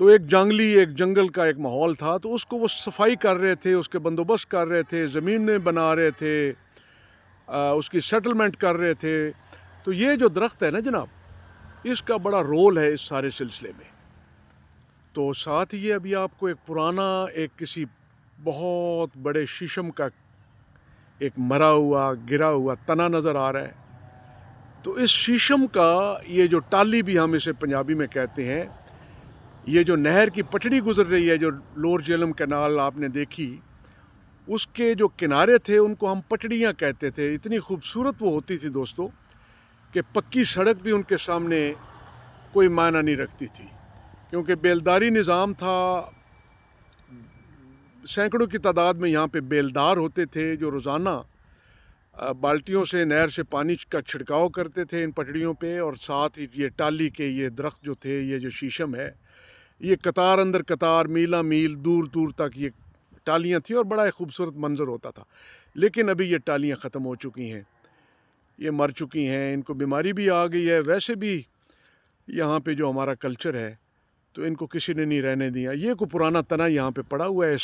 تو ایک جنگل کا ایک ماحول تھا، تو اس کو وہ صفائی کر رہے تھے، اس کے بندوبست کر رہے تھے، زمینیں بنا رہے تھے، اس کی سیٹلمنٹ کر رہے تھے. تو یہ جو درخت ہے نا جناب، اس کا بڑا رول ہے اس سارے سلسلے میں. تو ساتھ ہی ابھی آپ کو ایک پرانا کسی بہت بڑے شیشم کا ایک مرا ہوا گرا ہوا تنا نظر آ رہا ہے. تو اس شیشم کا یہ جو ٹالی بھی ہم اسے پنجابی میں کہتے ہیں، یہ جو نہر کی پٹڑی گزر رہی ہے، جو لور جہلم کینال آپ نے دیکھی، اس کے جو کنارے تھے ان کو ہم پٹڑیاں کہتے تھے. اتنی خوبصورت وہ ہوتی تھی دوستو کہ پکی سڑک بھی ان کے سامنے کوئی معنی نہیں رکھتی تھی، کیونکہ بیلداری نظام تھا. سینکڑوں کی تعداد میں یہاں پہ بیلدار ہوتے تھے جو روزانہ بالٹیوں سے نہر سے پانی کا چھڑکاؤ کرتے تھے ان پٹڑیوں پہ. اور ساتھ ہی یہ ٹالی کے یہ درخت جو تھے، یہ جو شیشم ہے، یہ قطار اندر قطار میلاں میل دور دور تک یہ ٹالیاں تھیں اور بڑا ایک خوبصورت منظر ہوتا تھا. لیکن ابھی یہ ٹالیاں ختم ہو چکی ہیں، یہ مر چکی ہیں، ان کو بیماری بھی آ گئی ہے. ویسے بھی یہاں پہ جو ہمارا کلچر ہے تو ان کو کسی نے نہیں رہنے دیا. یہ کوئی پرانا تنا یہاں پہ پڑا ہوا ہے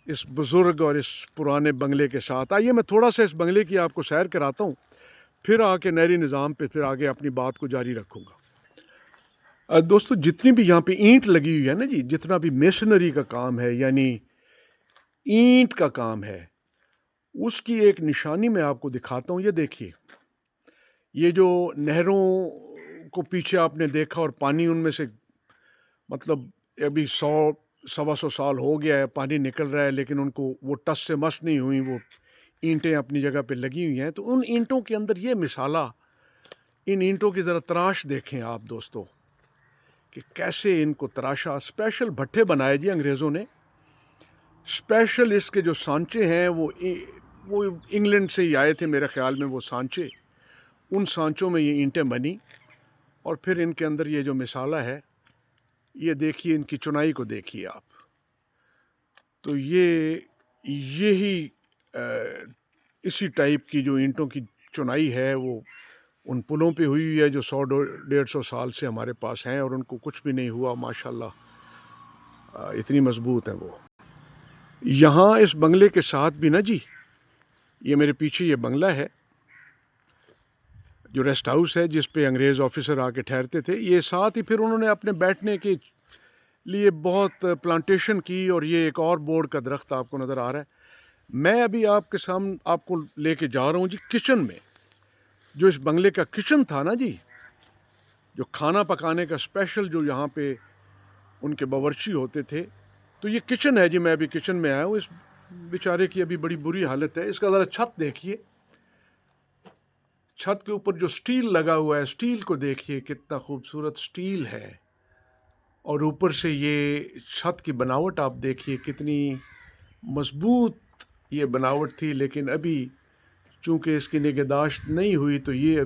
اس بزرگ اور اس پرانے بنگلے کے ساتھ. آئیے میں تھوڑا سا اس بنگلے کی آپ کو سیر کراتا ہوں، پھر آ کے نہری نظام پہ پھر آگے اپنی بات کو جاری رکھوں گا. دوستو جتنی بھی یہاں پہ اینٹ لگی ہوئی ہے نا جی، جتنا بھی میسنری کا کام ہے، یعنی اینٹ کا کام ہے، اس کی ایک نشانی میں آپ کو دکھاتا ہوں. یہ دیکھیے، یہ جو نہروں کو پیچھے آپ نے دیکھا اور پانی ان میں سے مطلب ابھی 100-125 سال ہو گیا ہے پانی نکل رہا ہے، لیکن ان کو وہ ٹس سے مس نہیں ہوئی، وہ اینٹیں اپنی جگہ پہ لگی ہوئی ہیں. تو ان اینٹوں کے اندر یہ مثالہ، ان اینٹوں کی ذرا تراش دیکھیں آپ دوستو کہ کیسے ان کو تراشا. اسپیشل بھٹے بنائے جی انگریزوں نے، اسپیشل اس کے جو سانچے ہیں وہ انگلینڈ سے ہی آئے تھے میرے خیال میں وہ سانچے. ان سانچوں میں یہ اینٹیں بنی اور پھر ان کے اندر یہ جو مثالہ ہے، یہ دیکھیے، ان کی چنائی کو دیکھیے آپ. تو یہی اسی ٹائپ کی جو اینٹوں کی چنائی ہے وہ ان پلوں پہ ہوئی ہے جو 100-150 سال سے ہمارے پاس ہیں، اور ان کو کچھ بھی نہیں ہوا ماشاءاللہ، اتنی مضبوط ہیں وہ. یہاں اس بنگلے کے ساتھ بھی نا جی، یہ میرے پیچھے یہ بنگلہ ہے جو ریسٹ ہاؤس ہے جس پہ انگریز آفیسر آ کے ٹھہرتے تھے. یہ ساتھ ہی پھر انہوں نے اپنے بیٹھنے کے لیے بہت پلانٹیشن کی، اور یہ ایک اور بورڈ کا درخت آپ کو نظر آ رہا ہے. میں ابھی آپ کے سامنے آپ کو لے کے جا رہا ہوں جی کچن میں. جو اس بنگلے کا کچن تھا نا جی، جو کھانا پکانے کا اسپیشل جو یہاں پہ ان کے باورچی ہوتے تھے، تو یہ کچن ہے جی. میں ابھی کچن میں آیا ہوں. اس بیچارے کی ابھی بڑی بری حالت ہے. اس کا ذرا چھت دیکھیے، چھت کے اوپر جو سٹیل لگا ہوا ہے، سٹیل کو دیکھیے کتنا خوبصورت سٹیل ہے. اور اوپر سے یہ چھت کی بناوٹ آپ دیکھیے کتنی مضبوط یہ بناوٹ تھی. لیکن ابھی چونکہ اس کی نگہداشت نہیں ہوئی تو یہ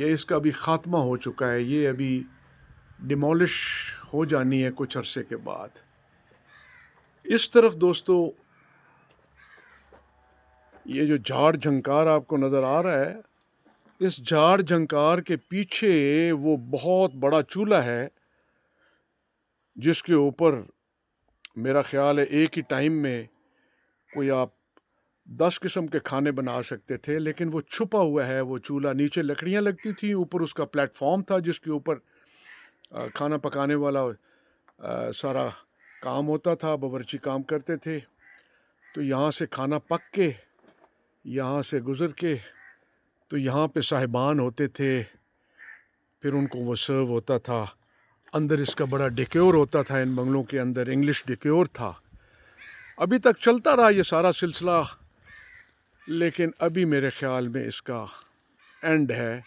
اس کا بھی خاتمہ ہو چکا ہے. یہ ابھی ڈیمولش ہو جانی ہے کچھ عرصے کے بعد. اس طرف دوستو یہ جو جھاڑ جھنکار آپ کو نظر آ رہا ہے، اس جھاڑ جھنکار کے پیچھے وہ بہت بڑا چولہا ہے جس کے اوپر میرا خیال ہے ایک ہی ٹائم میں کوئی آپ 10 قسم کے کھانے بنا سکتے تھے. لیکن وہ چھپا ہوا ہے وہ چولہا. نیچے لکڑیاں لگتی تھیں، اوپر اس کا پلیٹ فارم تھا جس کے اوپر کھانا پکانے والا سارا کام ہوتا تھا، باورچی کام کرتے تھے. تو یہاں سے کھانا پک کے یہاں سے گزر کے تو یہاں پہ صاحبان ہوتے تھے، پھر ان کو وہ سرو ہوتا تھا. اندر اس کا بڑا ڈیکور ہوتا تھا، ان بنگلوں کے اندر انگلش ڈیکور تھا. ابھی تک چلتا رہا یہ سارا سلسلہ، لیکن ابھی میرے خیال میں اس کا اینڈ ہے.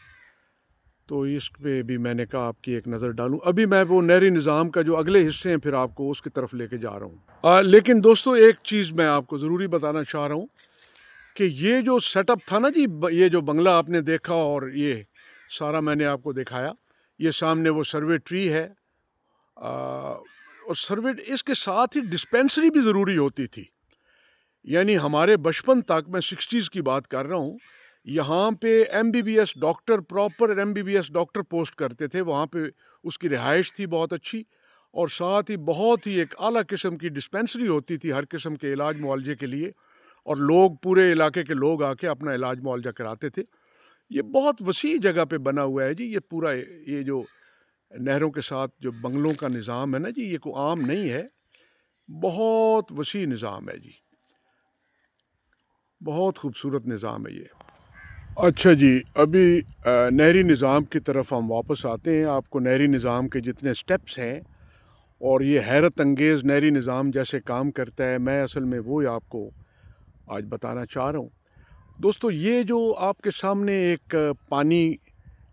تو اس پہ بھی میں نے کہا آپ کی ایک نظر ڈالوں. ابھی میں وہ نہری نظام کا جو اگلے حصے ہیں پھر آپ کو اس کی طرف لے کے جا رہا ہوں. لیکن دوستو ایک چیز میں آپ کو ضروری بتانا چاہ رہا ہوں کہ یہ جو سیٹ اپ تھا نا جی، یہ جو بنگلہ آپ نے دیکھا اور یہ سارا میں نے آپ کو دکھایا، یہ سامنے وہ سروے ٹری ہے، اور سروے اس کے ساتھ ہی ڈسپینسری بھی ضروری ہوتی تھی. یعنی ہمارے بچپن تک، میں 60s کی بات کر رہا ہوں، یہاں پہ MBBS doctor proper MBBS doctor post کرتے تھے، وہاں پہ اس کی رہائش تھی بہت اچھی، اور ساتھ ہی بہت ہی ایک اعلیٰ قسم کی ڈسپینسری ہوتی تھی ہر قسم کے علاج معالجے کے لیے، اور لوگ پورے علاقے کے لوگ آ کے اپنا علاج معالجہ کراتے تھے۔ یہ بہت وسیع جگہ پہ بنا ہوا ہے جی، یہ پورا یہ جو نہروں کے ساتھ جو بنگلوں کا نظام ہے نا جی، یہ کوئی عام نہیں ہے، بہت وسیع نظام ہے جی، بہت خوبصورت نظام ہے یہ۔ اچھا جی، ابھی نہری نظام کی طرف ہم واپس آتے ہیں۔ آپ کو نہری نظام کے جتنے سٹیپس ہیں اور یہ حیرت انگیز نہری نظام جیسے کام کرتا ہے، میں اصل میں وہ آپ کو آج بتانا چاہ رہا ہوں۔ دوستو، یہ جو آپ کے سامنے ایک پانی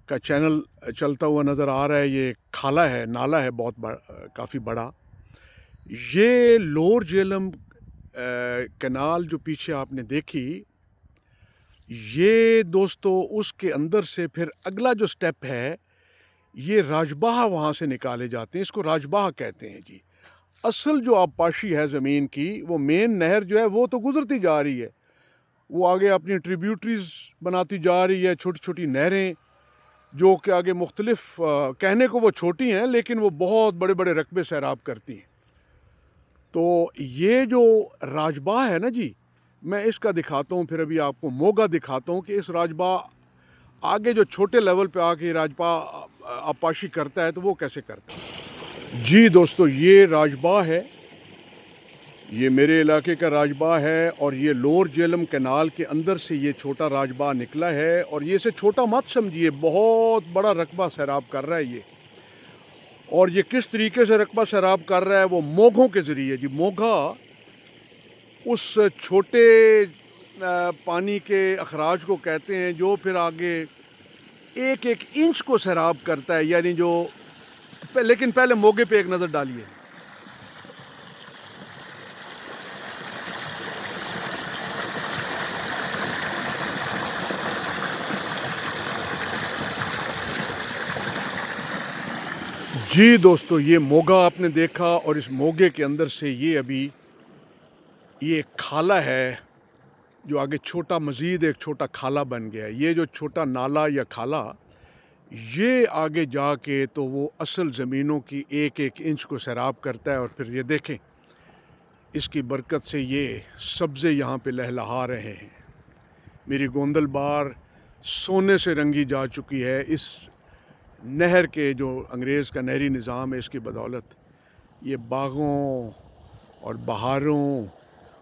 کا چینل چلتا ہوا نظر آ رہا ہے، یہ کھالا ہے، نالا ہے بہت کافی بڑا۔ یہ لور جہلم کینال جو پیچھے آپ نے دیکھی، یہ دوستو اس کے اندر سے پھر اگلا جو سٹیپ ہے، یہ راجباہ وہاں سے نکالے جاتے ہیں، اس کو راجباہ کہتے ہیں جی۔ اصل جو آبپاشی ہے زمین کی، وہ مین نہر جو ہے وہ تو گزرتی جا رہی ہے، وہ آگے اپنی ٹریبیوٹریز بناتی جا رہی ہے، چھوٹی چھوٹی نہریں جو کہ آگے مختلف کہنے کو وہ چھوٹی ہیں لیکن وہ بہت بڑے بڑے رقبے سیراب کرتی ہیں۔ تو یہ جو راجباہ ہے نا جی، میں اس کا دکھاتا ہوں، پھر ابھی آپ کو موگا دکھاتا ہوں کہ اس راجباہ آگے جو چھوٹے لیول پہ آ کے راجباہ آبپاشی کرتا ہے تو وہ کیسے کرتا ہے۔ جی دوستو، یہ راجباہ ہے، یہ میرے علاقے کا راجباہ ہے، اور یہ لور جہلم کینال کے اندر سے یہ چھوٹا راجباہ نکلا ہے، اور یہ اسے چھوٹا مت سمجھیے، بہت بڑا رقبہ سیراب کر رہا ہے یہ۔ اور یہ کس طریقے سے رقبہ سیراب کر رہا ہے؟ وہ موگھوں کے ذریعے جی۔ موگھا اس چھوٹے پانی کے اخراج کو کہتے ہیں جو پھر آگے ایک ایک انچ کو سیراب کرتا ہے، یعنی جو، لیکن پہلے موگے پہ ایک نظر ڈالیے۔ جی دوستو، یہ موگا آپ نے دیکھا، اور اس موگے کے اندر سے یہ ابھی یہ کھالا ہے جو آگے چھوٹا، مزید ایک چھوٹا کھالا بن گیا ہے۔ یہ جو چھوٹا نالا یا کھالا، یہ آگے جا کے تو وہ اصل زمینوں کی ایک ایک انچ کو سیراب کرتا ہے، اور پھر یہ دیکھیں اس کی برکت سے یہ سبزے یہاں پہ لہلہا رہے ہیں۔ میری گوندل بار سونے سے رنگی جا چکی ہے اس نہر کے، جو انگریز کا نہری نظام ہے، اس کی بدولت۔ یہ باغوں اور بہاروں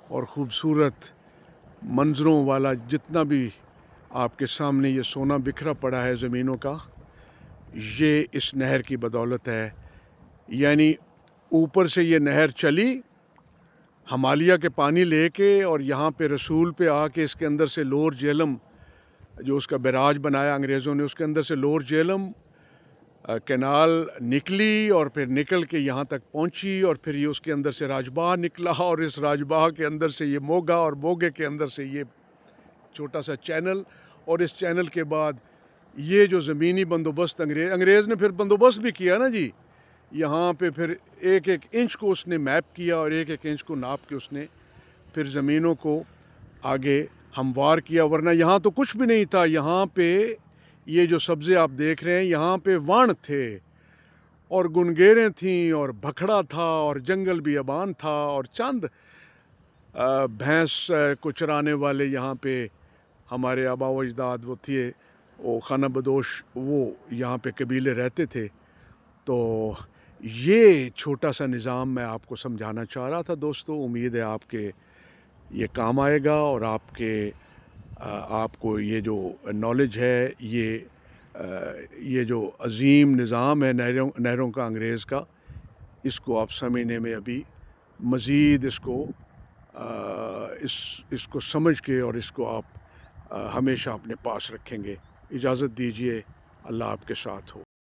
اور خوبصورت منظروں والا جتنا بھی آپ کے سامنے یہ سونا بکھرا پڑا ہے زمینوں کا، یہ اس نہر کی بدولت ہے۔ یعنی اوپر سے یہ نہر چلی ہمالیہ کے پانی لے کے، اور یہاں پہ رسول پہ آ کے اس کے اندر سے لور جہلم جو اس کا بیراج بنایا انگریزوں نے، اس کے اندر سے لور جہلم کینال نکلی، اور پھر نکل کے یہاں تک پہنچی، اور پھر یہ اس کے اندر سے راجباہ نکلا، اور اس راجباہ کے اندر سے یہ موگا، اور موگے کے اندر سے یہ چھوٹا سا چینل، اور اس چینل کے بعد یہ جو زمینی بندوبست انگریز نے پھر بندوبست بھی کیا نا جی، یہاں پہ پھر ایک ایک انچ کو اس نے میپ کیا، اور ایک ایک انچ کو ناپ کے اس نے پھر زمینوں کو آگے ہموار کیا، ورنہ یہاں تو کچھ بھی نہیں تھا۔ یہاں پہ یہ جو سبزے آپ دیکھ رہے ہیں، یہاں پہ وان تھے، اور گنگیریں تھیں، اور بھکڑا تھا، اور جنگل بیابان تھا، اور چند بھینس کو چرانے والے یہاں پہ ہمارے آبا و اجداد وہ تھے، وہ خانہ بدوش، وہ یہاں پہ قبیلے رہتے تھے۔ تو یہ چھوٹا سا نظام میں آپ کو سمجھانا چاہ رہا تھا دوستو۔ امید ہے آپ کے یہ کام آئے گا، اور آپ کو یہ جو نالج ہے، یہ جو عظیم نظام ہے نہروں کا انگریز کا، اس کو آپ سمجھنے میں ابھی مزید اس کو سمجھ کے، اور اس کو آپ ہمیشہ اپنے پاس رکھیں گے۔ اجازت دیجیے، اللہ آپ کے ساتھ ہو۔